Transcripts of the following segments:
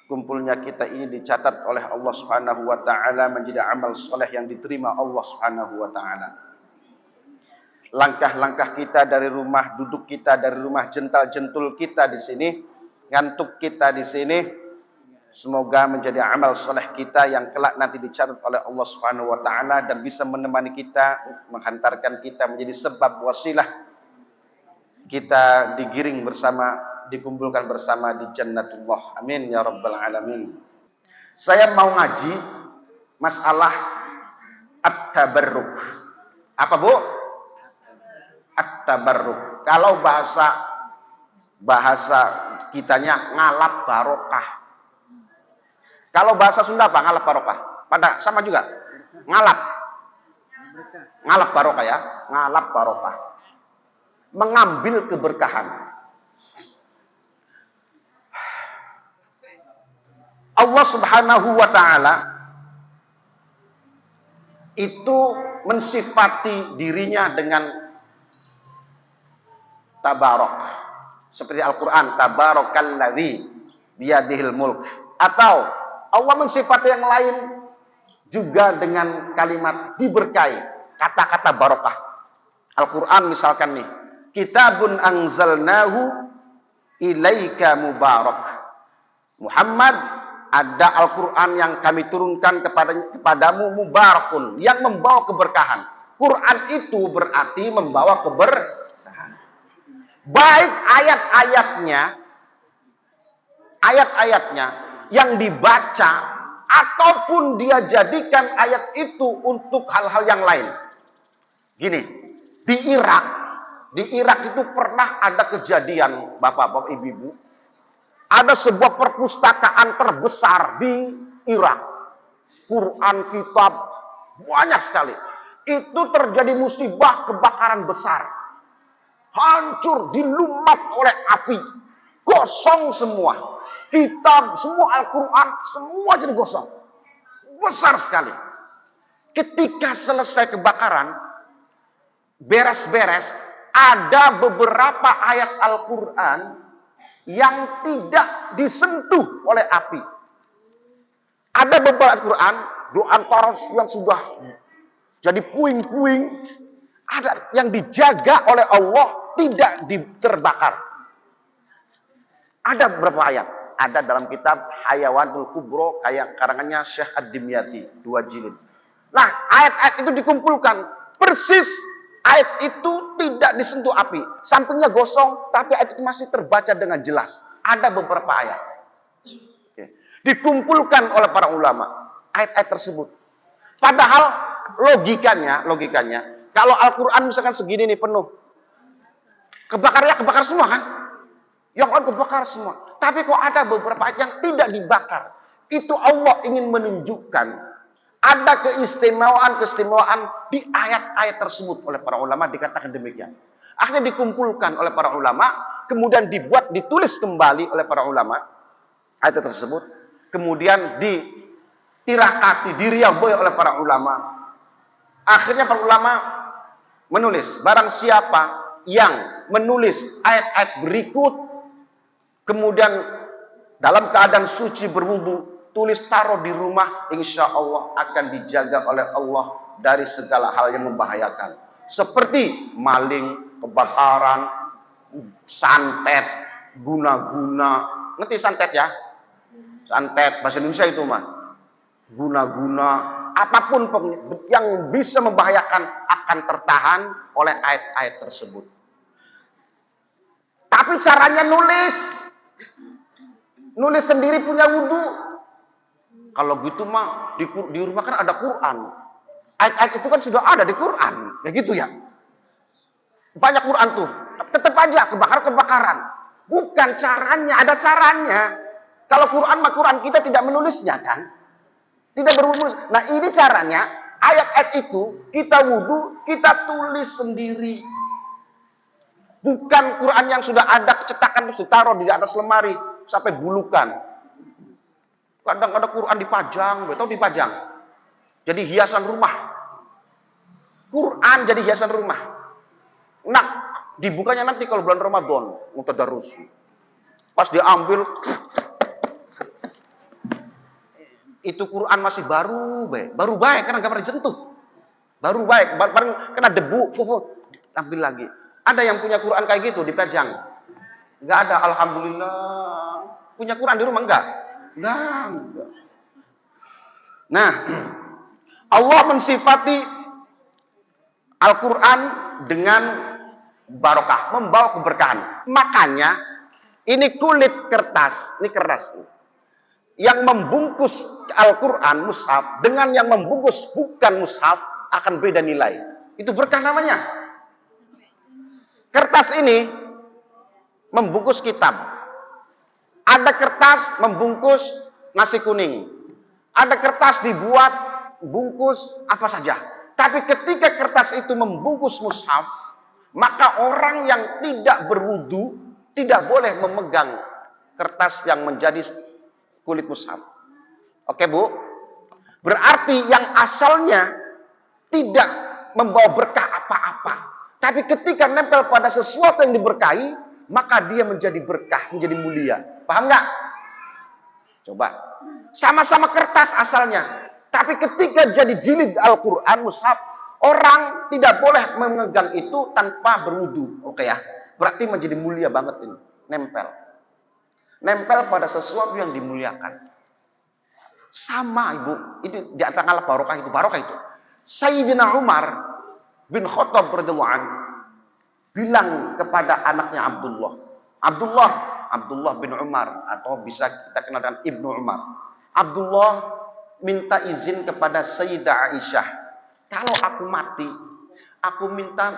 Kumpulnya kita ini dicatat oleh Allah Subhanahu wa taala menjadi amal soleh yang diterima Allah Subhanahu wa taala. Langkah-langkah kita dari rumah duduk kita, dari rumah jental-jentul kita di sini, ngantuk kita di sini, semoga menjadi amal soleh kita yang kelak nanti dicatat oleh Allah Subhanahu wa taala dan bisa menemani kita, menghantarkan kita menjadi sebab wasilah kita digiring bersama, dikumpulkan bersama di jannatullah. Amin ya rabbal alamin. Saya mau ngaji masalah at-tabarruk. Apa Bu? At-tabarruk. Kalau bahasa kitanya ngalap barokah. Kalau bahasa Sunda apa? Ngalap barokah. Pada sama juga. Ngalap. Ngalap barokah ya. Ngalap barokah. Mengambil keberkahan. Allah Subhanahu wa taala itu mensifati dirinya dengan tabarok. Seperti Al-Qur'an, tabarakalladzi biyadihil mulk. Atau Allah mensifati yang lain juga dengan kalimat diberkahi, kata-kata barokah. Al-Qur'an misalkan nih, kitabun anzalnahu ilaika mubarak. Muhammad, ada Al-Quran yang kami turunkan kepadamu mubarakun, yang membawa keberkahan. Quran itu berarti membawa keberkahan. Baik ayat-ayatnya yang dibaca, ataupun dia jadikan ayat itu untuk hal-hal yang lain. Gini, di Irak itu pernah ada kejadian, bapak-bapak, ibu-ibu. Ada sebuah perpustakaan terbesar di Irak. Quran, kitab, banyak sekali. Itu terjadi musibah kebakaran besar. Hancur, dilumat oleh api. Gosong semua. Kitab, semua Al-Quran, semua jadi gosong. Besar sekali. Ketika selesai kebakaran, beres-beres, ada beberapa ayat Al-Quran yang tidak disentuh oleh api. Ada beberapa Al-Quran, doa paras yang sudah jadi puing-puing, ada yang dijaga oleh Allah, tidak terbakar. Ada beberapa ayat. Ada dalam kitab Hayawanul Kubro, kayak karangannya Syekh Ad-Dimyati, 2 jilid. Nah, ayat-ayat itu dikumpulkan. Persis ayat itu tidak disentuh api. Sampingnya gosong, tapi ayat itu masih terbaca dengan jelas. Ada beberapa ayat. Dikumpulkan oleh para ulama. Ayat-ayat tersebut. Padahal logikanya, kalau Al-Quran misalkan segini nih penuh. Kebakar semua kan? Yang lain kebakar semua. Tapi kok ada beberapa ayat yang tidak dibakar. Itu Allah ingin menunjukkan ada keistimewaan di ayat-ayat tersebut. Oleh para ulama dikatakan demikian. Akhirnya dikumpulkan oleh para ulama, kemudian ditulis kembali oleh para ulama ayat tersebut, kemudian ditirakati, diriwayatkan oleh para ulama. Akhirnya para ulama menulis, barang siapa yang menulis ayat-ayat berikut, kemudian dalam keadaan suci berwudu, tulis taruh di rumah, insya Allah akan dijaga oleh Allah dari segala hal yang membahayakan. Seperti maling, kebakaran, santet, guna-guna. Ngerti santet ya? Santet, bahasa Indonesia itu mah. Guna-guna, apapun yang bisa membahayakan akan tertahan oleh ayat-ayat tersebut. Tapi caranya nulis sendiri punya wudu. Kalau gitu mah di rumah kan ada Quran. Ayat-ayat itu kan sudah ada di Quran. Kayak gitu ya. Banyak Quran tuh. Tetap aja kebakaran. Bukan caranya, ada caranya. Kalau Quran mah Quran kita tidak menulisnya kan. Tidak berwudu. Nah ini caranya. Ayat-ayat itu kita wudu, kita tulis sendiri. Bukan Quran yang sudah ada cetakan terus ditaruh di atas lemari sampai bulukan. Kadang ada Quran dipajang, betul dipajang. Jadi hiasan rumah. Quran jadi hiasan rumah. Nah, dibukanya nanti kalau bulan Ramadan, mutadarus. Pas diambil, itu Quran masih baru baik karena gak pernah disentuh. Baru baik, baru kena debu, ambil lagi. Ada yang punya Quran kayak gitu dipajang? Enggak ada, alhamdulillah. Punya Quran di rumah enggak? Enggak. Nah, Allah mensifati Al-Quran dengan barokah, membawa keberkahan. Makanya ini kulit kertas, ini keras. Yang membungkus Al-Quran, mushaf, dengan yang membungkus bukan mushaf, akan beda nilai. Itu berkah namanya. Kertas ini membungkus kitab. Ada kertas membungkus nasi kuning. Ada kertas dibuat bungkus apa saja. Tapi ketika kertas itu membungkus mushaf, maka orang yang tidak berwudu tidak boleh memegang kertas yang menjadi kulit mushaf. Oke, Bu? Berarti yang asalnya tidak membawa berkah apa-apa. Tapi ketika nempel pada sesuatu yang diberkahi, maka dia menjadi berkah, menjadi mulia. Paham nggak? Coba. Sama-sama kertas asalnya. Tapi ketika jadi jilid Al-Quran, mushaf, orang tidak boleh memegang itu tanpa berwudu. Oke ya? Berarti menjadi mulia banget ini. Nempel. Nempel pada sesuatu yang dimuliakan. Sama, Ibu. Itu di antara barokah itu. Barokah itu. Sayyidina Umar bin Khattab radhiyallahu anhu bilang kepada anaknya Abdullah bin Umar, atau bisa kita kenal dengan Ibnu Umar. Abdullah minta izin kepada Sayyidah Aisyah, kalau aku mati, aku minta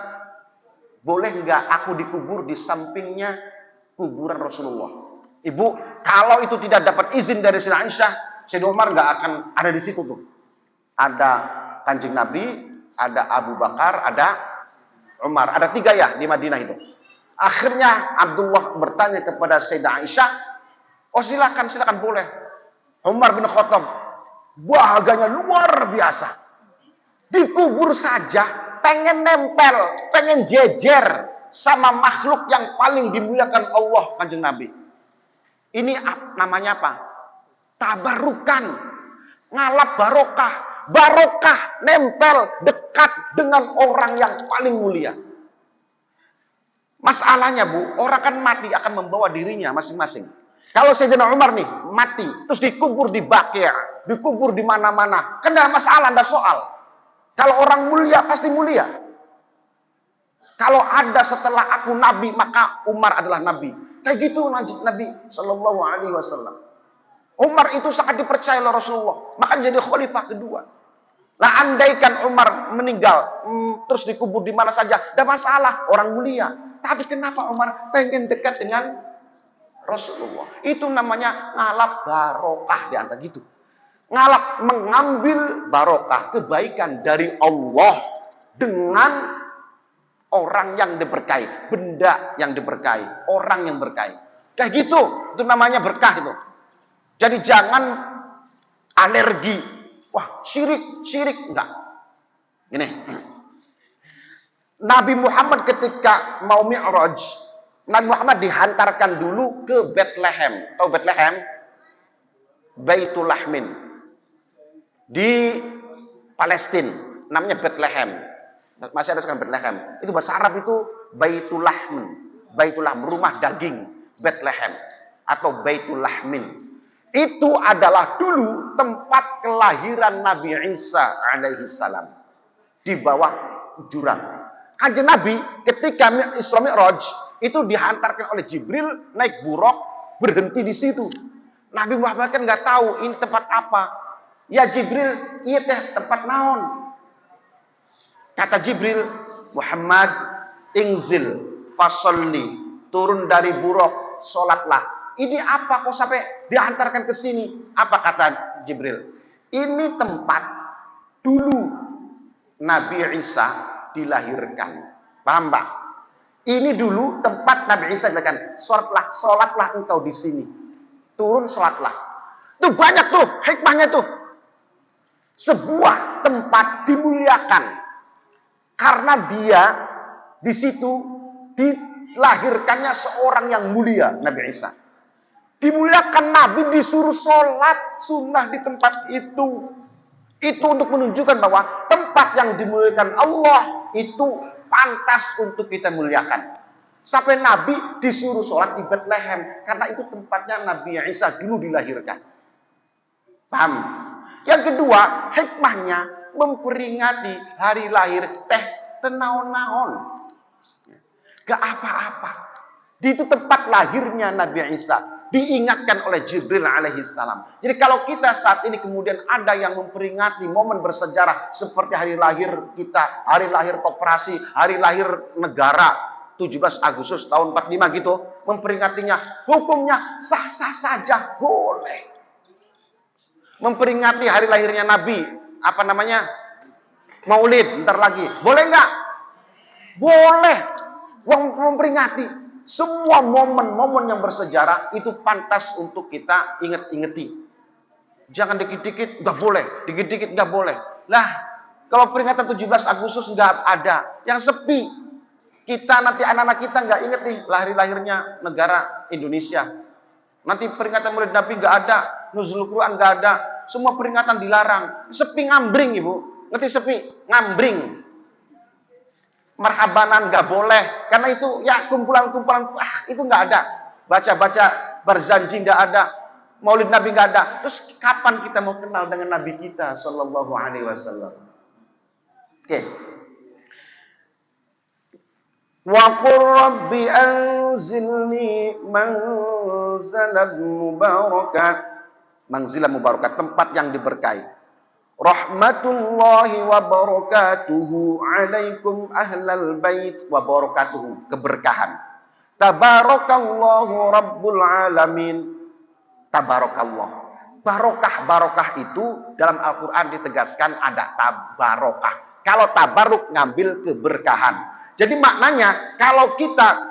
boleh nggak aku dikubur di sampingnya kuburan Rasulullah. Ibu, kalau itu tidak dapat izin dari Sayyidah Aisyah, Sayyidina Umar nggak akan ada di situ tuh. Ada Kanjeng Nabi, ada Abu Bakar, ada Umar. Ada 3 ya di Madinah itu. Akhirnya Abdullah bertanya kepada Sayyidah Aisyah, oh silakan boleh. Umar bin Khattab bahaganya luar biasa. Dikubur saja, pengen nempel, pengen jejer sama makhluk yang paling dimuliakan Allah, Kanjeng Nabi. Ini namanya apa? Tabarukan, ngalap barokah. Barokah nempel dekat dengan orang yang paling mulia. Masalahnya, Bu, orang kan mati akan membawa dirinya masing-masing. Kalau Sayyidina Umar nih mati, terus dikubur di Baqi', dikubur di mana-mana, kan enggak masalah, enggak soal. Kalau orang mulia pasti mulia. Kalau ada setelah aku nabi, maka Umar adalah nabi. Kayak gitu Nabi Shallallahu Alaihi Wasallam. Umar itu sangat dipercaya oleh Rasulullah, maka jadi khalifah kedua. Nah, andaikan Umar meninggal, terus dikubur di mana saja, tidak masalah, orang mulia. Tapi kenapa Umar pengen dekat dengan Rasulullah? Itu namanya ngalap barokah di antara gitu. Ngalap, mengambil barokah, kebaikan dari Allah dengan orang yang diberkahi, benda yang diberkahi, orang yang berkahi. Kayak gitu, itu namanya berkah itu. Jadi jangan alergi. Wah, syirik enggak. Gini. Nabi Muhammad ketika mau Mi'raj, Nabi Muhammad dihantarkan dulu ke Bethlehem. Tahu Bethlehem? Baitul Lahmin. Di Palestina, namanya Bethlehem. Masih ada sekarang Bethlehem. Itu bahasa Arab itu Baitul Lahmin. Baitul Lahm, rumah daging, Bethlehem atau Baitul Lahmin. Itu adalah dulu tempat kelahiran Nabi Isa alaihi salam. Di bawah jurang. Kanjeng Nabi ketika Isra Mi'raj itu dihantarkan oleh Jibril naik buraq, berhenti di situ. Nabi Muhammad kan nggak tahu ini tempat apa. Ya Jibril, iya teh tempat naon. Kata Jibril, Muhammad ingzil fasolli, turun dari buraq, sholatlah. Ini apa kok sampai diantarkan ke sini? Apa kata Jibril? Ini tempat dulu Nabi Isa dilahirkan. Paham, Pak? Ini dulu tempat Nabi Isa dilahirkan. Sholatlah engkau di sini. Turun sholatlah. Itu banyak tuh hikmahnya tuh. Sebuah tempat dimuliakan karena dia di situ dilahirkannya seorang yang mulia, Nabi Isa. Dimuliakan, Nabi disuruh sholat sunnah di tempat itu. Itu untuk menunjukkan bahwa tempat yang dimuliakan Allah itu pantas untuk kita muliakan. Sampai Nabi disuruh sholat di Bethlehem. Karena itu tempatnya Nabi Isa dulu dilahirkan. Paham? Yang kedua, hikmahnya memperingati hari lahir teh tenaon-naon. Gak apa-apa. Di itu tempat lahirnya Nabi Isa. Diingatkan oleh Jibril alaihi salam. Jadi kalau kita saat ini kemudian ada yang memperingati momen bersejarah seperti hari lahir kita, hari lahir koperasi, hari lahir negara, 17 Agustus tahun 45 gitu, memperingatinya, hukumnya sah-sah saja, boleh. Memperingati hari lahirnya Nabi, apa namanya? Maulid, bentar lagi. Boleh nggak? Boleh. Memperingati. Semua momen-momen yang bersejarah itu pantas untuk kita inget-ingeti. Jangan dikit-dikit nggak boleh, dikit-dikit nggak boleh. Lah, kalau peringatan 17 Agustus nggak ada, yang sepi. Kita nanti anak-anak kita nggak inget nih lahir-lahirnya negara Indonesia. Nanti peringatan Maulid Nabi nggak ada, Nuzul Quran nggak ada, semua peringatan dilarang. Sepi ngambring, Ibu. Ngerti sepi? Ngambring. Marhabanan nggak boleh, karena itu ya kumpulan-kumpulan itu nggak ada. Baca-baca berzanji nggak ada, Maulid Nabi nggak ada. Terus kapan kita mau kenal dengan Nabi kita Shallallahu Alaihi Wasallam? Oke. Wa qur rabbi anzilni manzalan mubarakah. Manzilah mubarakah, tempat yang diberkahi. Rahmatullahi wa barakatuhu alaikum ahlal bait wa barakatuhu, keberkahan. Tabarakallahu rabbul alamin. Tabarakallah. Barokah itu dalam Al-Qur'an ditegaskan ada tabarokah. Kalau tabaruk ngambil keberkahan. Jadi maknanya kalau kita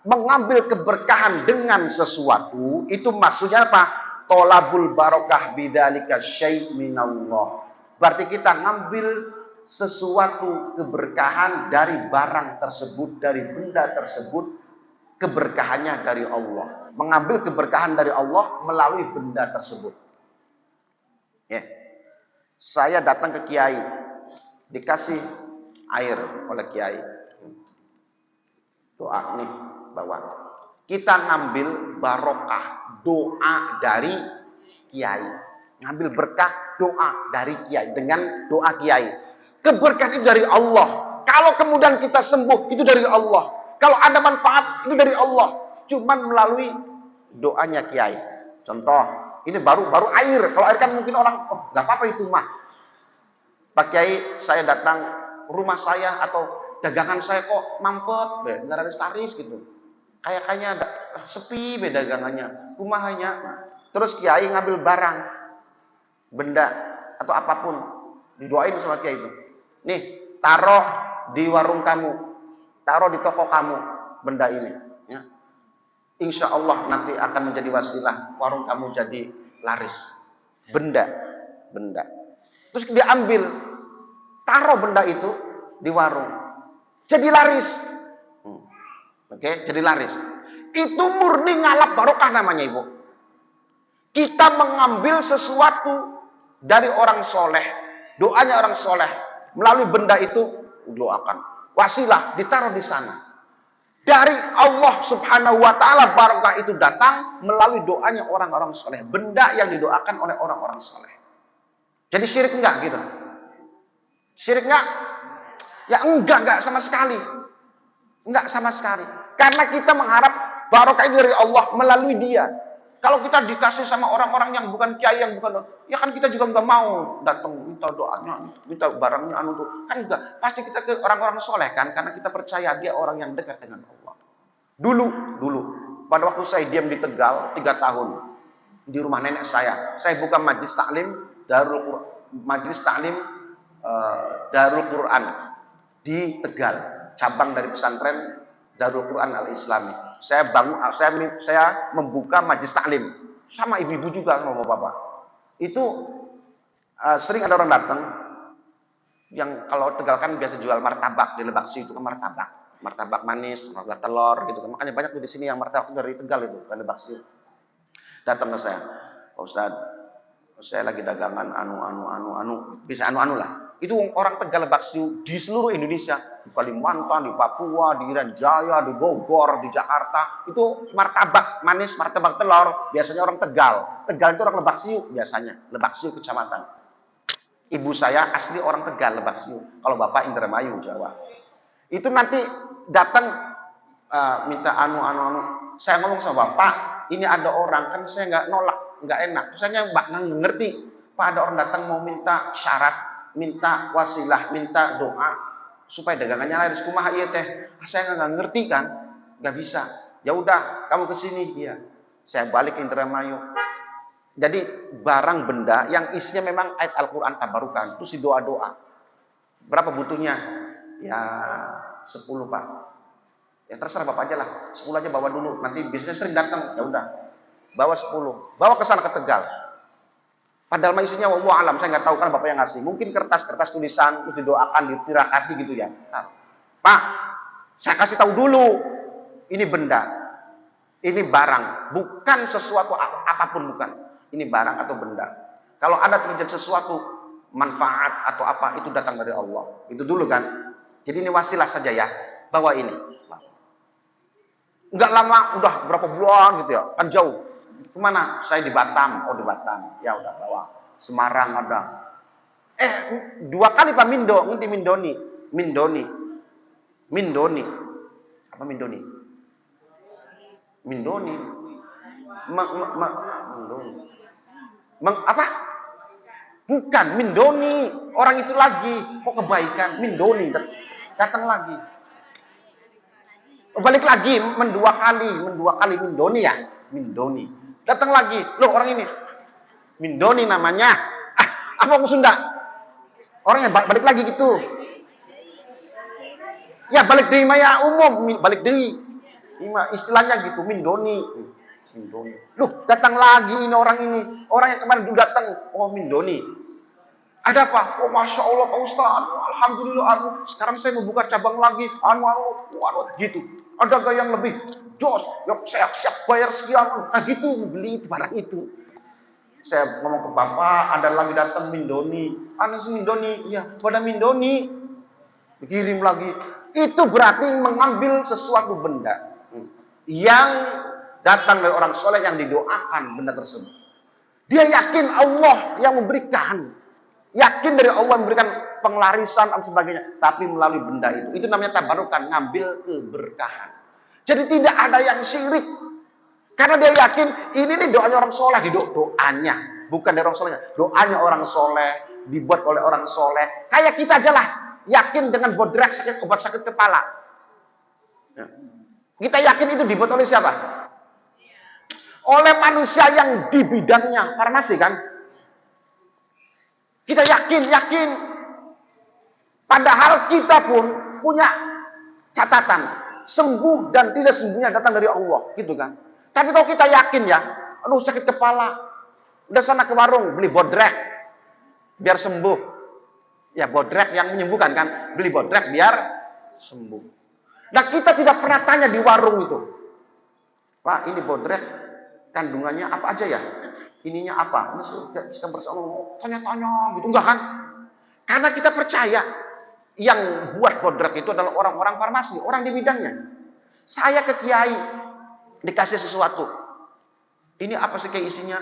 mengambil keberkahan dengan sesuatu, itu maksudnya apa? Tolabul barokah bidzalika syai' minallah. Berarti kita ngambil sesuatu keberkahan dari barang tersebut, dari benda tersebut, keberkahannya dari Allah. Mengambil keberkahan dari Allah melalui benda tersebut. Ya. Saya datang ke kiai, dikasih air oleh kiai. Doa nih, bawa. Kita ngambil barokah, doa dari kiai. Ngambil berkah, doa dari kiai. Dengan doa kiai. Keberkahan itu dari Allah. Kalau kemudian kita sembuh, itu dari Allah. Kalau ada manfaat, itu dari Allah. Cuman melalui doanya kiai. Contoh, ini baru air. Kalau air kan mungkin orang, oh gak apa-apa itu mah. Pak Kiai, saya datang rumah saya atau dagangan saya kok mampet, nggak laris gitu. Kayaknya sepi dagangannya, rumahnya. Terus Kiai ngambil barang, benda atau apapun, didoain sama Kiai itu. Nih, taruh di warung kamu, taruh di toko kamu, benda ini. Ya. Insya Allah nanti akan menjadi wasilah, warung kamu jadi laris. Benda. Terus diambil, taruh benda itu di warung, jadi laris. Oke, jadi laris. Itu murni ngalap barokah namanya, Ibu. Kita mengambil sesuatu dari orang soleh, doanya orang soleh, melalui benda itu doakan. Wasilah ditaruh di sana. Dari Allah Subhanahu wa taala barokah itu datang melalui doanya orang-orang soleh, benda yang didoakan oleh orang-orang soleh. Jadi syirik enggak gitu? Syirik enggak? Ya enggak sama sekali. Enggak sama sekali. Karena kita mengharap barokah itu dari Allah melalui dia. Kalau kita dikasih sama orang-orang yang bukan kiai, yang bukan, ya kan kita juga enggak mau datang minta doanya, minta barangnya tuh. Kan enggak. Pasti kita ke orang-orang soleh kan, karena kita percaya dia orang yang dekat dengan Allah. Dulu pada waktu saya diam di Tegal 3 tahun di rumah nenek saya buka majelis taklim Darul Quran di Tegal, cabang dari pesantren Darul Quran Al-Islami. Saya membuka majelis taklim sama ibu-ibu juga sama bapak-bapak. Itu sering ada orang datang yang kalau Tegal kan biasa jual martabak di Lebak Situ, itu kan martabak manis, martabak telur gitu kan. Makanya banyak di sini yang martabak dari Tegal itu, dari Lebak Situ. Datang ke saya, Pak Ustaz, saya lagi dagangan bisa anu lah. Itu orang Tegal Lebak Siu di seluruh Indonesia, di Kalimantan, di Papua, di Irian Jaya, di Bogor, di Jakarta, itu martabak manis, martabak telur, biasanya orang Tegal. Tegal itu orang Lebak Siu biasanya, Lebak Siu kecamatan. Ibu saya asli orang Tegal Lebak Siu, kalau bapak Indramayu Jawa. Itu nanti datang minta anu. Saya ngomong sama bapak, ini ada orang, kan saya nggak nolak, nggak enak. Saya mbak ngerti, Pak ada orang datang mau minta syarat, minta wasilah, minta doa supaya dagangannya laris kumaha ieu teh. Saya nggak ngerti kan, nggak bisa. Ya udah, kamu kesini, iya. Saya balik ke Indramayu. Jadi barang benda yang isinya memang ayat Al-Quran tabarukan, terus doa-doa. Berapa butuhnya? Ya 10 Pak. Ya terserah Bapak aja lah, 10 aja bawa dulu. Nanti bisnisnya sering datang, ya udah. Bawa 10, bawa ke sana ke Tegal. Padahal isinya wallahu alam, saya nggak tahu kan Bapak yang ngasih. Mungkin kertas-kertas tulisan, terus didoakan, ditirakati gitu ya. Nah, Pak, saya kasih tahu dulu, ini benda, ini barang, bukan sesuatu apapun bukan. Ini barang atau benda. Kalau ada terjadi sesuatu manfaat atau apa itu datang dari Allah. Itu dulu kan. Jadi ini wasilah saja ya. Bawa ini. Enggak lama, udah berapa bulan gitu ya. Kan jauh. Kemana? Saya di Batam. Oh di Batam. Ya udah bawa. Semarang ada. 2 kali Pak Mindo. Ngerti Mindoni. Mindoni. Apa Mindoni? Mindoni. Apa? Bukan Mindoni. Orang itu lagi. Kok kebaikan? Mindoni. Datang lagi. Balik lagi, mendua kali Mindoni ya, Mindoni. Datang lagi, loh orang ini, Mindoni namanya. Apa aku Sunda? Orangnya balik lagi gitu. Ya balik dari maya umum, balik dari istilahnya gitu, Mindoni. Loh datang lagi ini orang yang kemarin dulu datang, oh Mindoni. Ada apa? Oh Masya Allah Pak Ustaz, Alhamdulillah, sekarang saya membuka cabang lagi, gitu. Ada gak yang lebih jos, yang saya siap bayar sekian, gitu, beli itu barang itu. Saya ngomong ke bapak, ada lagi datang Mindoni, Mindoni, iya, pada Mindoni, dikirim lagi. Itu berarti mengambil sesuatu benda yang datang dari orang soleh yang didoakan benda tersebut. Dia yakin Allah yang memberikan. Yakin dari Allah memberikan penglarisan dan sebagainya. Tapi melalui benda itu. Itu namanya tabarukan. Ngambil keberkahan. Jadi tidak ada yang syirik. Karena dia yakin ini nih doanya orang soleh. Doanya. Bukan dari orang solehnya. Doanya orang soleh. Dibuat oleh orang soleh. Kayak kita aja lah. Yakin dengan bodrek obat sakit kepala. Kita yakin itu dibuat oleh siapa? Oleh manusia yang di bidangnya farmasi kan? Kita yakin. Padahal kita pun punya catatan. Sembuh dan tidak sembuhnya datang dari Allah. Gitu kan. Tapi kalau kita yakin ya. Aduh sakit kepala. Udah sana ke warung. Beli bodrek. Biar sembuh. Ya bodrek yang menyembuhkan kan. Beli bodrek biar sembuh. Nah kita tidak pernah tanya di warung itu. Pak ini bodrek. Kandungannya apa aja ya? Ininya apa? Ini sekarang bersama tanya-tanya gitu. Enggak kan? Karena kita percaya yang buat bodrek itu adalah orang-orang farmasi, orang di bidangnya. Saya ke kiai dikasih sesuatu. Ini apa sih kayak isinya?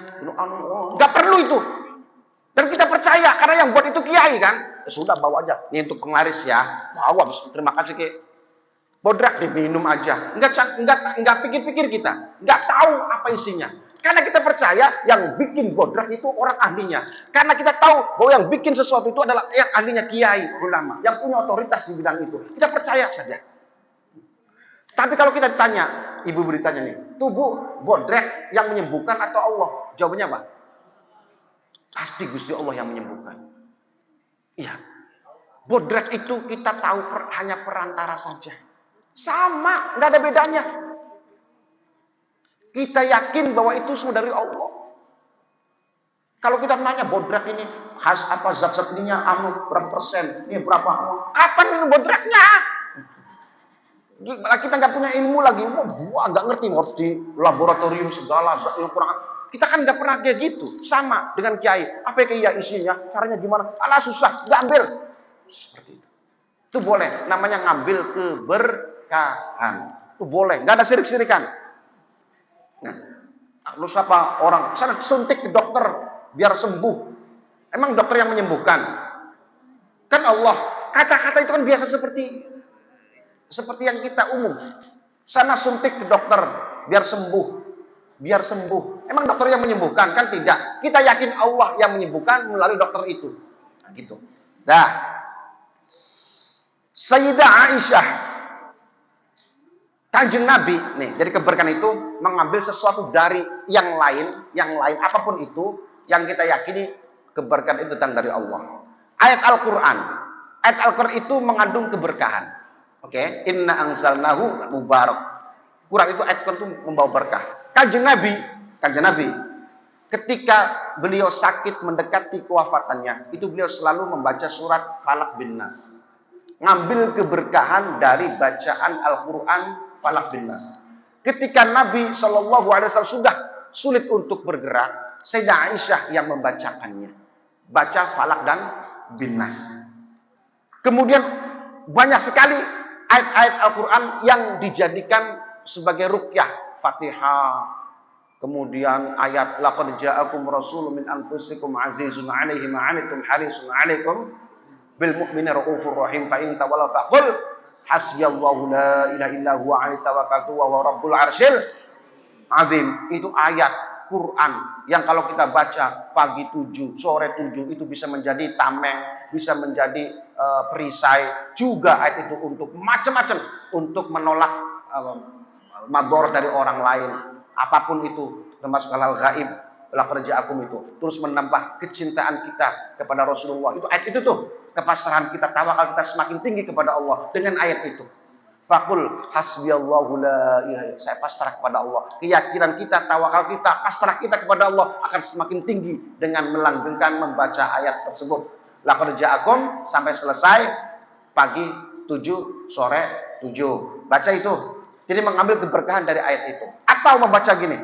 Enggak perlu itu. Dan kita percaya karena yang buat itu kiai kan. Ya sudah bawa aja. Ini untuk penglaris ya. Bawa. Terima kasih Ki. Bodrek diminum aja. Enggak pikir-pikir kita. Enggak tahu apa isinya. Karena kita percaya yang bikin bodrek itu orang ahlinya. Karena kita tahu bahwa yang bikin sesuatu itu adalah yang ahlinya kiai, ulama. Yang punya otoritas di bidang itu. Kita percaya saja. Tapi kalau kita ditanya, ibu beritanya nih. Tubuh bodrek yang menyembuhkan atau Allah? Jawabannya apa? Pasti Gusti Allah yang menyembuhkan. Iya. Bodrek itu kita tahu hanya perantara saja. Sama, nggak ada bedanya. Kita yakin bahwa itu semua dari Allah. Kalau kita nanya bodrek ini khas apa zat-zat ininya berapa persen, ini berapa kapan minum bodreknya? Kita nggak punya ilmu lagi, nggak ngerti harus di laboratorium segala zat kurang. Kita kan nggak pernah kayak gitu. Sama dengan kiai. Apa kiai isinya? Caranya gimana? Alah susah, nggak ambil. Seperti itu. Itu boleh. Namanya ngambil keberkahan. Itu boleh. Nggak ada sirik-sirikan. Nah, lu siapa orang sana suntik ke dokter biar sembuh. Emang dokter yang menyembuhkan? Kan Allah. Kata-kata itu kan biasa seperti yang kita umum. Sana suntik ke dokter biar sembuh. Biar sembuh. Emang dokter yang menyembuhkan? Kan tidak. Kita yakin Allah yang menyembuhkan melalui dokter itu. Nah, gitu. Dah. Sayyidah Aisyah, Kanjeng Nabi, nih, jadi keberkahan itu mengambil sesuatu dari yang lain apapun itu yang kita yakini keberkahan itu datang dari Allah. Ayat Al-Qur'an itu mengandung keberkahan. Oke, inna anzalnahu mubarak. Quran itu ayat Quran itu membawa berkah. Kanjeng Nabi, ketika beliau sakit mendekati kewafatannya, itu beliau selalu membaca surat Falaq bin Nas. Ngambil keberkahan dari bacaan Al-Quran Falaq bin Nas. Ketika Nabi SAW sudah sulit untuk bergerak, Sayyidah Aisyah yang membacakannya. Baca Falaq dan bin Nas. Kemudian banyak sekali ayat-ayat Al-Quran yang dijadikan sebagai ruqyah. Fatihah, kemudian ayat laqad ja'akum rasulun min anfusikum azizun 'alaihi ma 'anittum harisun 'alaikum bil mu'minina raufur rahim fa in tawallaw faqul hasbiyallahu la ilaha illa huwa 'alaihi tawakkaltu wa huwa rabbul 'arsyil azim. Itu ayat Quran yang kalau kita baca pagi 7, sore 7 itu bisa menjadi tameng, bisa menjadi perisai. Juga ayat itu untuk macam-macam, untuk menolak mador dari orang lain, apapun itu, termasuk hal-hal gaib, laqad ja'akum itu, terus menambah kecintaan kita kepada Rasulullah. Itu ayat itu tuh, kepasrahan kita, tawakal kita semakin tinggi kepada Allah dengan ayat itu. Faqul hasbiyallahu la ilaha, saya pasrah kepada Allah. Keyakinan kita, tawakal kita, pasrah kita kepada Allah akan semakin tinggi dengan melanggengkan membaca ayat tersebut. Laqad ja'akum sampai selesai, pagi 7, sore 7. Baca itu. Jadi mengambil keberkahan dari ayat itu. Atau membaca gini.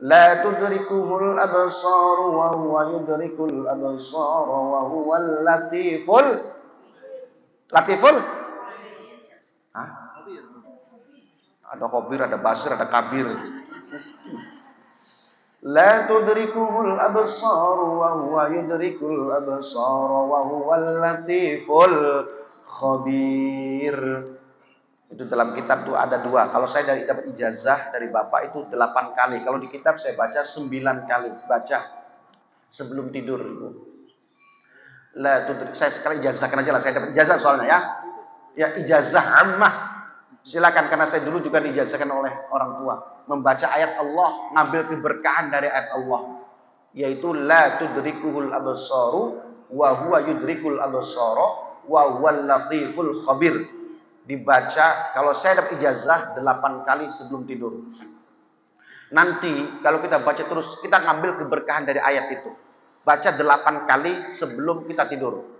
La tudrikuhul absar wa huwa yudrikul absar wa huwal latiful. Latiful? Hah? Ada khabir, ada basir, ada kabir. La tudrikuhul absar wa huwa yudrikul absar wa huwal latiful khabir. Itu dalam kitab itu ada 2. Kalau saya dapat ijazah dari Bapak itu 8 kali. Kalau di kitab saya baca 9 kali. Baca sebelum tidur. Saya sekali ijazahkan aja lah. Saya dapat ijazah soalnya ya. Ya ijazah ammah. Silakan, karena saya dulu juga diijazahkan oleh orang tua. Membaca ayat Allah, ngambil keberkahan dari ayat Allah. Yaitu la tudrikuhul absaru wa huwa yudrikul absara wa huwal latiful khabir. Dibaca, kalau saya dapat ijazah 8 kali sebelum tidur. Nanti kalau kita baca terus, kita ngambil keberkahan dari ayat itu. Baca 8 kali sebelum kita tidur.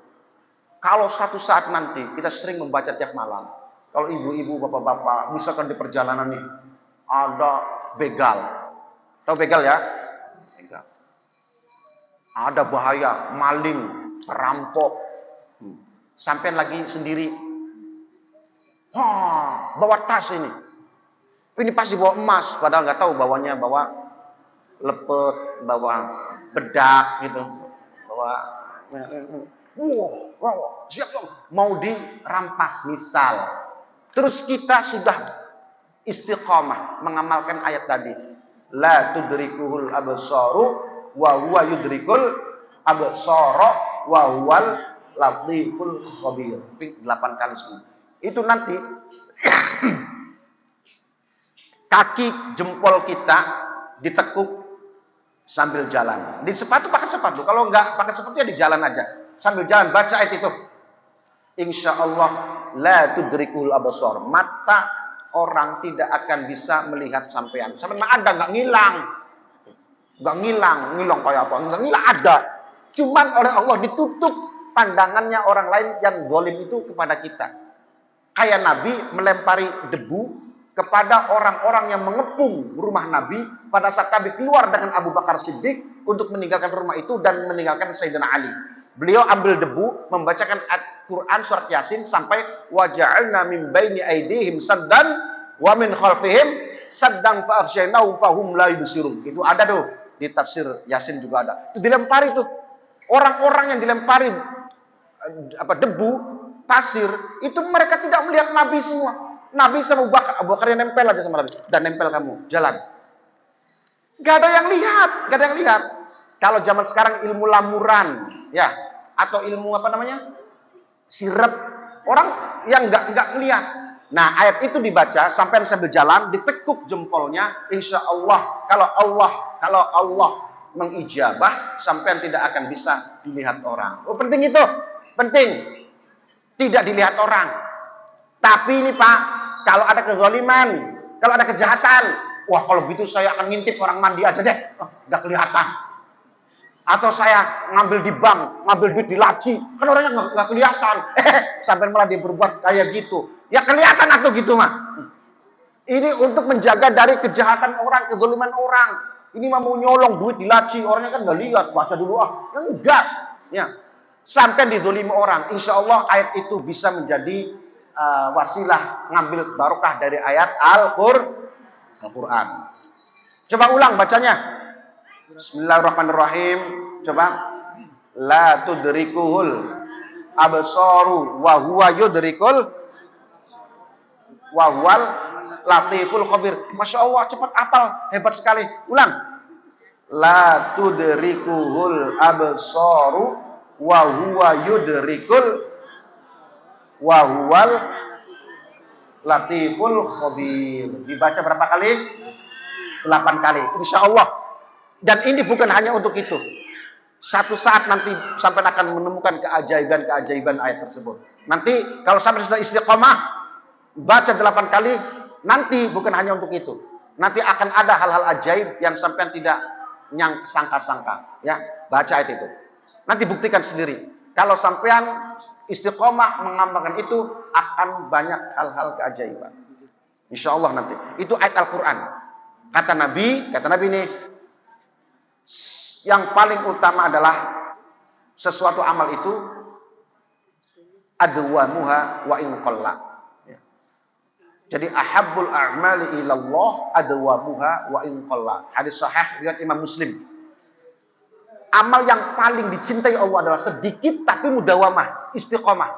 Kalau satu saat nanti kita sering membaca tiap malam. Kalau ibu-ibu, bapak-bapak, misalkan di perjalanan nih ada begal. Tahu begal ya? Begal. Ada bahaya, maling, perampok. Sampai lagi sendiri. Wah, bawa tas ini. Ini pasti bawa emas, padahal nggak tahu bawanya bawa lepet, bawa bedak gitu, bawa siap dong, mau dirampas misal. Terus kita sudah istiqomah mengamalkan ayat tadi. La tudrikuhul absaru wa huwa yudrikul absara wa huwal latiful khabir. 8 kali semua. Itu nanti kaki jempol kita ditekuk sambil jalan. Di sepatu pakai sepatu. Kalau enggak pakai sepatu ya di jalan aja. Sambil jalan baca ayat itu. Insya Allah la tudrikul absar. Mata orang tidak akan bisa melihat sampean. Sampean ada enggak ngilang. Enggak ngilang kayak apa? Enggak ngilang ada. Cuman oleh Allah ditutup pandangannya orang lain yang zalim itu kepada kita. Kayak Nabi melempari debu kepada orang-orang yang mengepung rumah Nabi pada saat Nabi keluar dengan Abu Bakar Siddiq untuk meninggalkan rumah itu dan meninggalkan Sayyidina Ali. Beliau ambil debu, membacakan Al-Quran surat Yasin sampai waja'alna min baini aidihim saddan wa min khalfihim saddan fa'aghshaynahum fahum la yubsirun. Itu ada tuh di tafsir Yasin juga ada. Itu dilempari tuh. Orang-orang yang dilempari debu, pasir, itu mereka tidak melihat Nabi semua. Nabi sama Abu Bakar yang nempel aja sama Nabi. Dan nempel kamu, jalan. Gak ada yang lihat, gak ada yang lihat. Kalau zaman sekarang ilmu lamuran, ya, atau ilmu apa namanya, sirep, orang yang nggak lihat. Nah, ayat itu dibaca sampai sambil jalan, ditekuk jempolnya, insya Allah, kalau Allah mengijabah, sampai tidak akan bisa dilihat orang. Oh, penting itu, penting, tidak dilihat orang. Tapi ini Pak, kalau ada kezaliman, kalau ada kejahatan, wah kalau begitu saya akan ngintip orang mandi aja deh, nggak kelihatan. Atau saya ngambil di bank, ngambil duit di laci, kan orangnya nggak kelihatan. Sampai malah dia berbuat kayak gitu. Ya kelihatan atau gitu mah. Ini untuk menjaga dari kejahatan orang, kezaliman orang. Ini mah mau nyolong duit di laci, orangnya kan nggak lihat, baca dulu enggak. Ya, sampai dizalimi orang. Insya Allah ayat itu bisa menjadi wasilah ngambil barokah dari ayat Al-Quran. Coba ulang bacanya. Bismillahirrahmanirrahim. Coba. La tudrikuhul absaru wa huwa yudrikul wa huwal latiful khabir. Masya Allah, cepat hafal, hebat sekali. Ulang. La tudrikuhul absaru wa huwa yudrikul wa huwal latiful khabir. Dibaca berapa kali? 8 kali. Insya Allah. Dan ini bukan hanya untuk itu. Satu saat nanti sampai akan menemukan keajaiban-keajaiban ayat tersebut. Nanti kalau sampai sudah istiqomah, baca 8 kali, nanti bukan hanya untuk itu. Nanti akan ada hal-hal ajaib yang sampai tidak sangka-sangka. Ya, baca ayat itu. Nanti buktikan sendiri. Kalau sampean istiqomah mengamalkan itu, akan banyak hal-hal keajaiban. Insya Allah nanti. Itu ayat Al-Quran. Kata Nabi ini, yang paling utama adalah sesuatu amal itu adwamuha wa in qalla. Jadi ahabbul a'mali ilallah adwamuha wa in qalla. Hadis sahih riwayat Imam Muslim. Amal yang paling dicintai Allah adalah sedikit tapi mudawamah, istiqomah.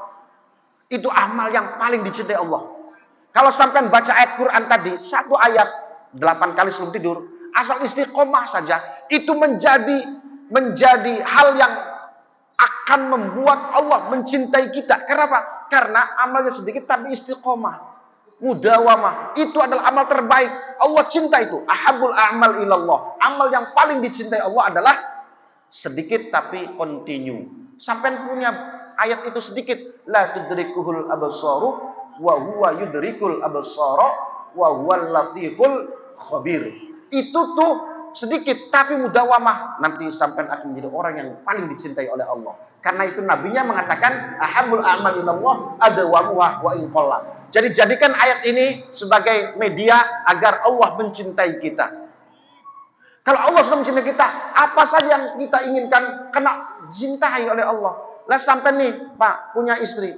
Itu amal yang paling dicintai Allah. Kalau sampai baca ayat Quran tadi, 1 ayat 8 kali sebelum tidur, asal istiqomah saja, itu menjadi hal yang akan membuat Allah mencintai kita. Kenapa? Karena amalnya sedikit tapi istiqomah, mudawamah. Itu adalah amal terbaik. Allah cinta itu. Ahabul a'mal ilallah. Amal yang paling dicintai Allah adalah sedikit tapi continue. Sampai punya ayat itu sedikit. La tudrikuhul absaru wa huwa yudrikul absara wa huwal latiful khabir. Itu tuh sedikit tapi mudawamah, nanti sampai akan menjadi orang yang paling dicintai oleh Allah. Karena itu nabinya mengatakan ahabul a'mal ilallah adwamuha wa in qalla. Jadi jadikan ayat ini sebagai media agar Allah mencintai kita. Kalau Allah sudah mencintai kita, apa saja yang kita inginkan kena dicintai oleh Allah. Lah sampai nih Pak punya istri,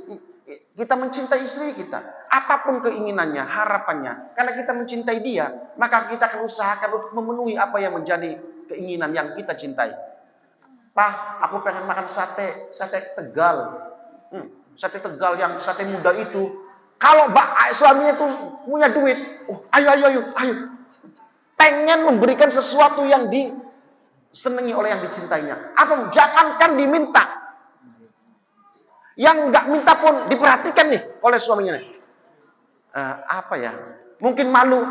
kita mencintai istri kita. Apapun keinginannya, harapannya, karena kita mencintai dia, maka kita akan usahakan untuk memenuhi apa yang menjadi keinginan yang kita cintai. Pak, aku pengen makan sate Tegal. Sate Tegal yang sate muda itu. Kalau suaminya itu punya duit, ayo. Pengen memberikan sesuatu yang disenangi oleh yang dicintainya. Apa? Jangankan diminta. Yang nggak minta pun diperhatikan nih oleh suaminya nih. Mungkin malu,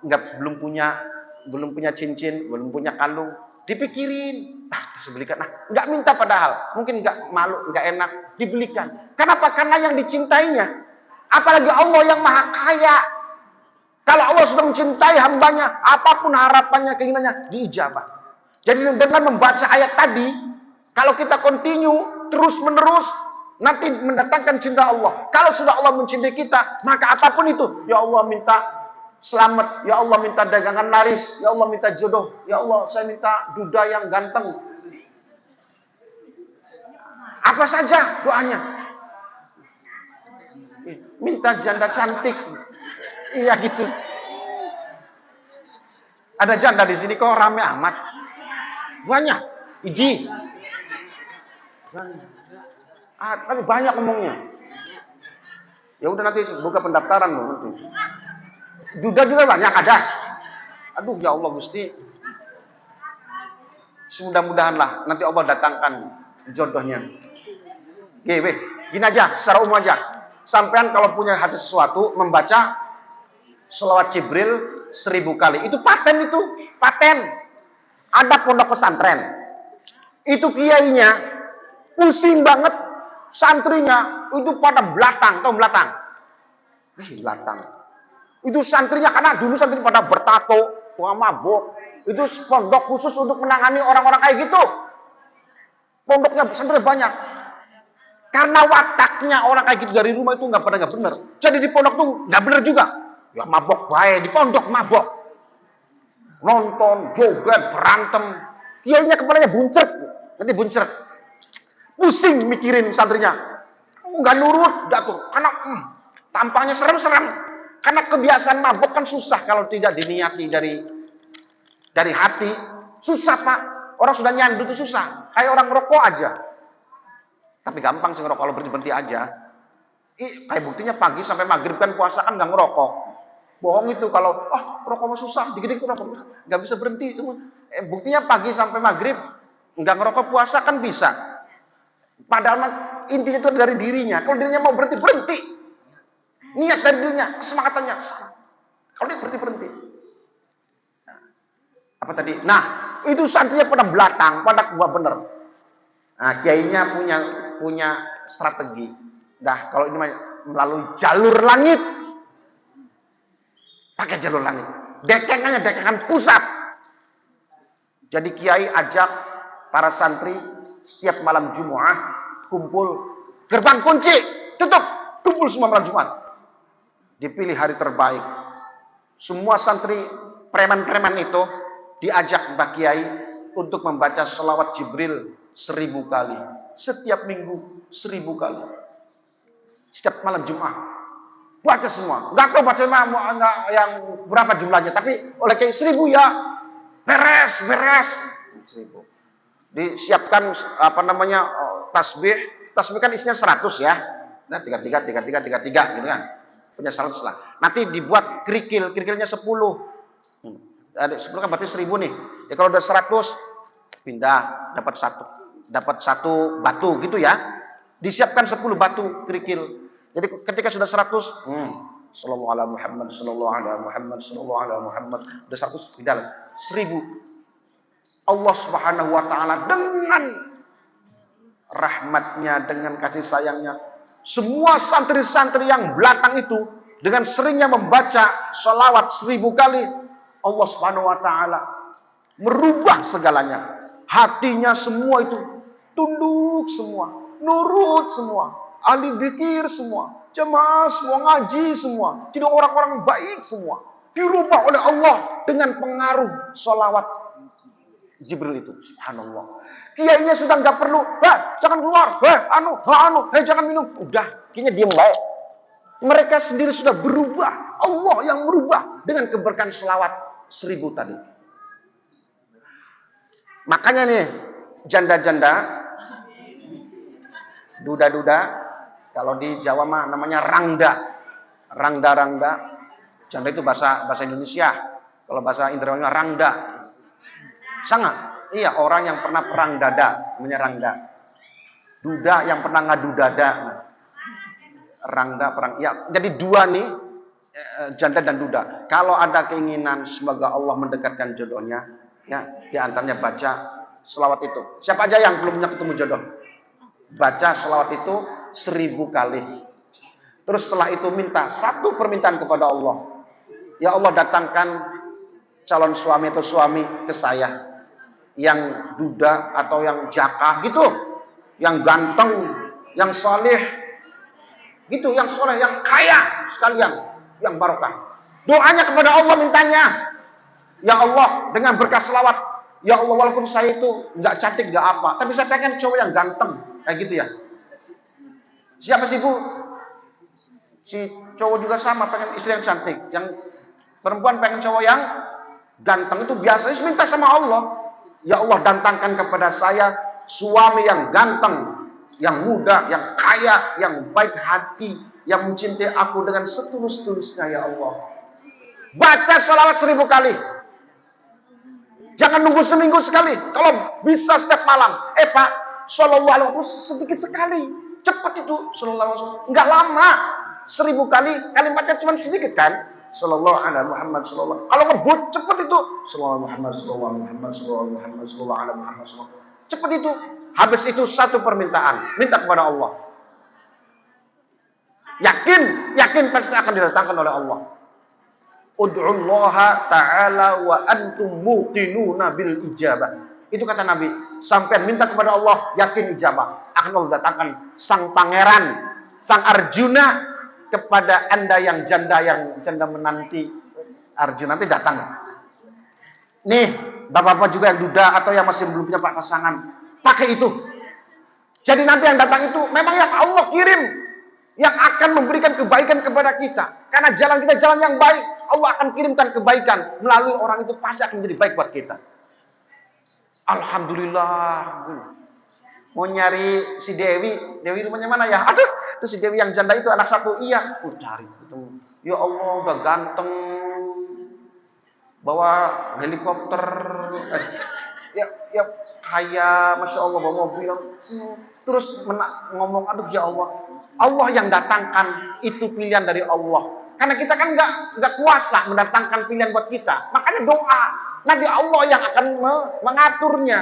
belum punya cincin, belum punya kalung, dipikirin, terus belikan. Nggak minta padahal, mungkin nggak malu, nggak enak, dibelikan. Kenapa? Karena yang dicintainya. Apalagi Allah yang maha kaya. Kalau Allah sudah mencintai hambanya, apapun harapannya, keinginannya, diijabah. Jadi dengan membaca ayat tadi, kalau kita continue terus menerus, nanti mendatangkan cinta Allah. Kalau sudah Allah mencintai kita, maka apapun itu, ya Allah minta selamat. Ya Allah, minta dagangan laris. Ya Allah, minta jodoh. Ya Allah, saya minta duda yang ganteng. Apa saja doanya. Minta janda cantik. Iya gitu. Ada janda di sini kok rame amat. Banyak. Idi. Banyak ngomongnya. Ya udah nanti buka pendaftaran loh nanti. Duda juga banyak ada. Aduh ya Allah Gusti. Semudah-mudahan lah nanti Allah datangkan jodohnya. Gini aja, secara umum aja. Sampean kalau punya hati sesuatu membaca selawat Jibril 1000 kali. Itu paten itu, paten. Ada pondok pesantren. Itu kiainya pusing banget, santrinya itu pada belatang, tahu belatang? Belatang. Itu santrinya karena dulu santri pada bertato, mabok. Itu pondok khusus untuk menangani orang-orang kayak gitu. Pondoknya santri banyak. Karena wataknya orang kayak gitu dari rumah itu nggak benar. Jadi di pondok tuh nggak benar juga. Ya mabok baik, di pondok mabok. Nonton, joget, berantem. Kiainya kepalanya buncret. Nanti buncret. Pusing mikirin santrinya. Nggak nurut, jatuh. Karena tampangnya serem-serem. Karena kebiasaan mabok kan susah kalau tidak diniati dari hati. Susah Pak. Orang sudah nyandu itu susah. Kayak orang rokok aja. Tapi gampang sih ngerokok kalau berhenti aja. Kayak buktinya pagi sampai maghrib kan puasa kan nggak ngerokok. Bohong itu kalau rokok mah susah, dikit-dikit rokok nggak bisa berhenti itu. Buktinya pagi sampai maghrib nggak ngerokok puasa kan bisa. Padahal intinya itu dari dirinya. Kalau dirinya mau berhenti. Niat dari dirinya, kesemangatannya. Kalau dia berhenti. Apa tadi? Nah, itu santrinya pada belakang, pada gua bener. Nah, kiainya punya strategi. Dah, kalau ini melalui jalur langit. Pakai jalur langit. Dekengan pusat. Jadi kiai ajak para santri setiap malam Jumat kumpul, gerbang kunci, tutup, kumpul semua malam Jumat. Dipilih hari terbaik. Semua santri preman-preman itu diajak Mbah Kiai untuk membaca selawat Jibril 1000 kali. Setiap minggu 1000 kali. Setiap malam Jumat. Baca semua. Enggak tahu baca yang berapa jumlahnya. Tapi oleh Kiai 1000 ya. Beres. 1000. Disiapkan tasbih. Tasbih kan isinya 100 ya. Nah 33 gitu kan. Punya 100 lah. Nanti dibuat kerikil. Kerikilnya 10. Ada 10 kan berarti 1000 nih. Ya kalau udah 100 pindah dapat satu batu gitu ya. Disiapkan 10 batu kerikil. Jadi ketika sudah 100, sallallahu ala Muhammad, sallallahu ala Muhammad, sallallahu ala Muhammad, udah 100 pindah 1000. Allah Subhanahu wa taala dengan rahmatnya, dengan kasih sayangnya, semua santri-santri yang belakang itu dengan seringnya membaca salawat 1000 kali, Allah Subhanahu wa taala merubah segalanya. Hatinya semua itu tunduk semua, nurut semua, ahli dzikir semua, jemaah semua, ngaji semua, jadi orang-orang baik semua. Dirubah oleh Allah dengan pengaruh salawat Jibril itu. Subhanallah. Kiainya sudah nggak perlu, jangan keluar, jangan minum. Udah, kiainya diam baik. Mereka sendiri sudah berubah. Allah yang merubah dengan keberkahan selawat 1000 tadi. Makanya nih, janda-janda, duda-duda, kalau di Jawa mah namanya rangda. Rangda. Janda itu bahasa Indonesia. Kalau bahasa Indramayu rangda. Sangat. Iya, orang yang pernah perang dada, namanya rangda. Duda yang pernah ngadu dada. Rangda perang. Ya, jadi dua nih, janda dan duda. Kalau ada keinginan semoga Allah mendekatkan jodohnya, ya, di antaranya baca selawat itu. Siapa aja yang belum punya ketemu jodoh? Baca selawat itu 1000 kali. Terus setelah itu minta satu permintaan kepada Allah. Ya Allah, datangkan calon suami atau suami ke saya. Yang duda atau yang jaka gitu. Yang ganteng, yang soleh. Gitu, yang soleh, yang kaya sekalian. Yang barokah. Doanya kepada Allah mintanya. Ya Allah, dengan berkah selawat. Ya Allah, walaupun saya itu nggak cantik, nggak apa, tapi saya pengen cowok yang ganteng. Kayak gitu ya. Siapa sih Bu? Si cowok juga sama, pengen istri yang cantik. Yang perempuan pengen cowok yang ganteng. Itu biasanya minta sama Allah. Ya Allah, datangkan kepada saya suami yang ganteng, yang muda, yang kaya, yang baik hati, yang mencintai aku dengan setulus-tulusnya ya Allah. Baca sholawat 1000 kali. Jangan nunggu seminggu sekali. Kalau bisa setiap malam. Pak, sallallahu alaihi wasallam sedikit sekali. Cepat itu. Sallallahu alaihi wasallam. Enggak lama. 1000 kali. Kalimatnya cuma sedikit kan. Sallallahu alaihi Muhammad sallallahu. Kalau ngebut cepat itu. Sallallahu Muhammad sallallahu Muhammad sallallahu Muhammad sallallahu alaihi Muhammad sallallahu. Cepat itu. Habis itu satu permintaan. Minta kepada Allah. Yakin pasti akan didatangkan oleh Allah. Ud'ullaha ta'ala wa antum muqinuna bil ijabah. Itu kata Nabi, sampai minta kepada Allah yakin ijabah. Akan Allah datangkan sang pangeran, sang Arjuna kepada Anda yang janda menanti Arjuna nanti datang. Nih, bapak-bapak juga yang duda atau yang masih belum punya pasangan, pakai itu. Jadi nanti yang datang itu memang yang Allah kirim, yang akan memberikan kebaikan kepada kita. Karena jalan kita jalan yang baik, Allah akan kirimkan kebaikan melalui orang itu, pasti akan menjadi baik buat kita. Alhamdulillah. Mau nyari si Dewi rumahnya mana ya? Aduh, itu si Dewi yang janda itu anak satu. Iya, cari itu. Ya Allah, udah ganteng. Bawa helikopter. Ya kaya, Masya Allah, bawa mobil. Terus ngomong, aduh ya Allah. Allah yang datangkan itu pilihan dari Allah. Karena kita kan nggak kuasa mendatangkan pilihan buat kita. Makanya doa. Nanti Allah yang akan mengaturnya.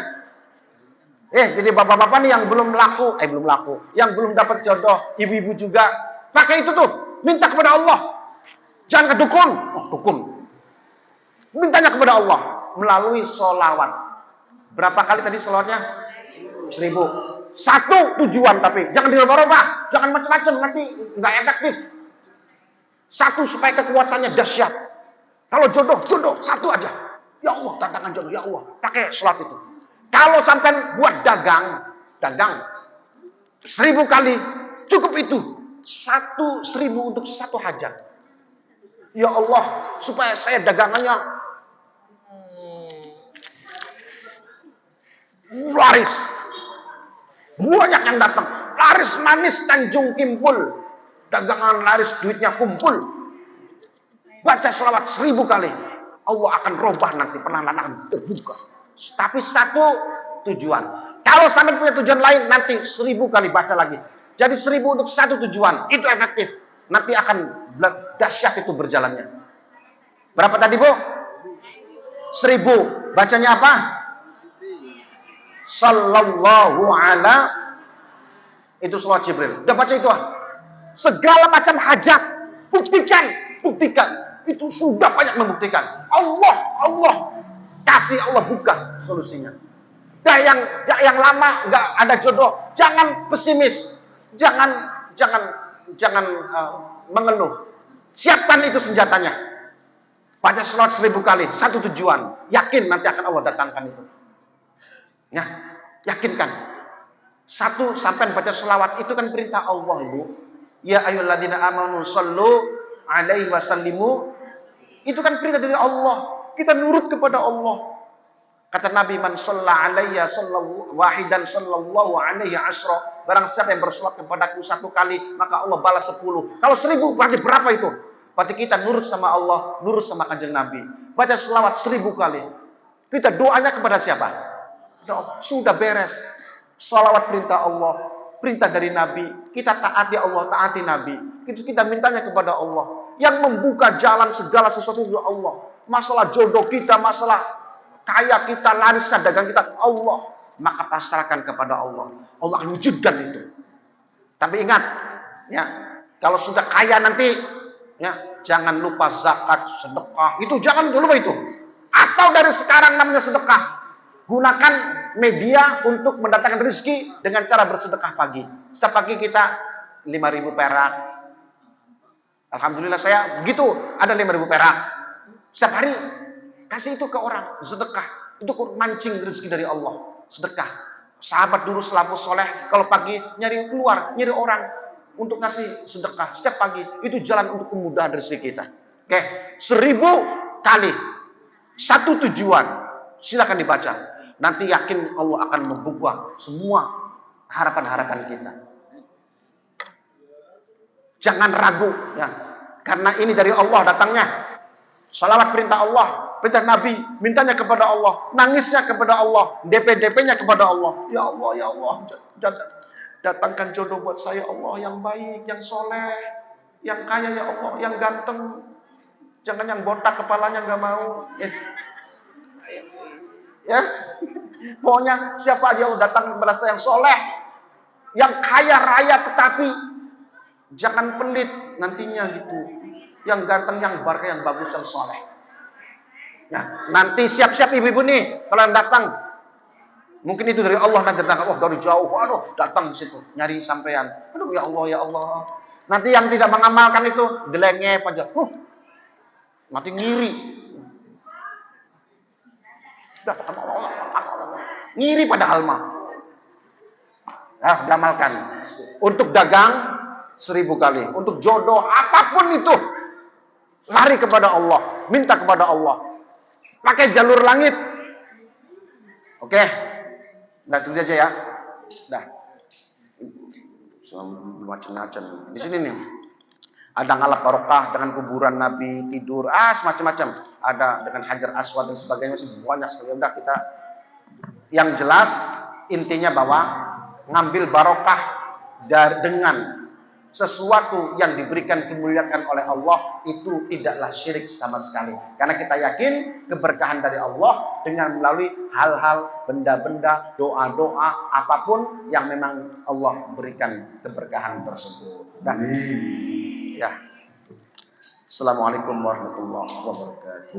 Jadi bapak-bapak nih yang belum laku, yang belum dapat jodoh, ibu-ibu juga, pakai itu tuh, minta kepada Allah. Jangan ke dukun. Dukun. Mintanya kepada Allah melalui sholawat. Berapa kali tadi sholawatnya? 1000. Satu tujuan, tapi jangan dirubah-rubah, jangan macam-macam, nanti nggak efektif. Satu, supaya kekuatannya dahsyat. Kalau jodoh satu aja. Ya Allah, tantangan jodoh, ya Allah, pakai sholat itu. Kalau sampai buat dagang 1000 kali, cukup itu. 1000 untuk satu hajat. Ya Allah, supaya saya dagangannya laris. Banyak yang datang. Laris manis Tanjung Kimpul. Dagangan laris, duitnya kumpul. Baca selawat 1000 kali. Allah akan robah nanti, perlahan akan terbuka. Tapi satu tujuan. Kalau sampai punya tujuan lain, nanti 1000 kali baca lagi. Jadi 1000 untuk satu tujuan. Itu efektif. Nanti akan dahsyat itu berjalannya. Berapa tadi Bu? 1000. Bacanya apa? Sallallahu ala. Itu selawat Jibril. Udah baca itu segala macam hajat, buktikan. Itu sudah banyak membuktikan. Allah kasih, Allah buka solusinya. Yang lama nggak ada jodoh, jangan pesimis, jangan mengeluh. Siapkan itu senjatanya. Baca selawat 1000 kali, satu tujuan. Yakin nanti akan Allah datangkan itu. Ya, yakinkan. Satu, sampai baca selawat itu kan perintah Allah, Ibu. Ya ayyuhalladzina amanu shallu alaihi wasallimu. Itu kan perintah dari Allah. Kita nurut kepada Allah. Kata Nabi, man shalla alayya sallallahu wahidan sallallahu alaihi asyra. Barang siapa yang berselawat kepadaku 1 kali, maka Allah balas 10. Kalau 1000 berarti berapa itu? Berarti kita nurut sama Allah, nurut sama kanjeng Nabi. Baca selawat 1000 kali. Kita doanya kepada siapa? Sudah beres. Salawat perintah Allah, perintah dari Nabi. Kita taati Allah, taati Nabi. Itu kita mintanya kepada Allah. Yang membuka jalan segala sesuatu itu Allah. Masalah jodoh kita, masalah kaya kita, larisnya dagang kita, Allah. Maka pasrahkan kepada Allah. Allah akan wujudkan itu. Tapi ingat, ya, kalau sudah kaya nanti, ya, jangan lupa zakat, sedekah. Itu jangan lupa itu. Atau dari sekarang namanya sedekah. Gunakan media untuk mendatangkan rezeki dengan cara bersedekah pagi. Setiap pagi kita 5.000 perak, Alhamdulillah saya begitu, ada 5.000 perak. Setiap hari kasih itu ke orang, sedekah. Itu mancing rezeki dari Allah, sedekah. Sahabat dulu salafus soleh, kalau pagi nyari keluar, nyari orang untuk ngasih sedekah setiap pagi. Itu jalan untuk kemudahan rezeki kita. Oke, 1000 kali. Satu tujuan. Silakan dibaca. Nanti yakin Allah akan membuka semua harapan-harapan kita. Jangan ragu ya. Karena ini dari Allah datangnya. Salawat perintah Allah, perintah Nabi, mintanya kepada Allah, nangisnya kepada Allah, DP-DP-nya kepada Allah. Ya Allah, datangkan jodoh buat saya Allah yang baik, yang soleh, yang kaya ya Allah, yang ganteng. Jangan yang botak kepalanya nggak mau. Ya, pokoknya siapa aja datang kepada saya yang soleh, yang kaya raya tetapi jangan pelit nantinya gitu. Yang ganteng, yang barca, yang bagus, yang soleh. Nah, nanti siap-siap ibu-ibu nih kalau yang datang. Mungkin itu dari Allah nanti datang. Oh, dari jauh, aduh, datang di situ nyari sampean. Aduh, ya Allah. Nanti yang tidak mengamalkan itu delengep aja. Nanti ngiri. Ngiri padahal mah. Gamalkan. Untuk dagang 1000 kali. Untuk jodoh apapun itu. Lari kepada Allah. Minta kepada Allah. Pakai jalur langit. Oke. Nah, itu aja ya. Dah. Macam-macam. Di sini nih. Ada ngalap barokah dengan kuburan Nabi, tidur, semacam-macam. Ada dengan Hajar Aswad dan sebagainya, banyak sekali. Udah kita, yang jelas intinya bahwa ngambil barokah dengan sesuatu yang diberikan kemuliaan oleh Allah itu tidaklah syirik sama sekali. Karena kita yakin keberkahan dari Allah dengan melalui hal-hal, benda-benda, doa-doa, apapun yang memang Allah berikan keberkahan tersebut. Ya. Assalamualaikum warahmatullahi wabarakatuh.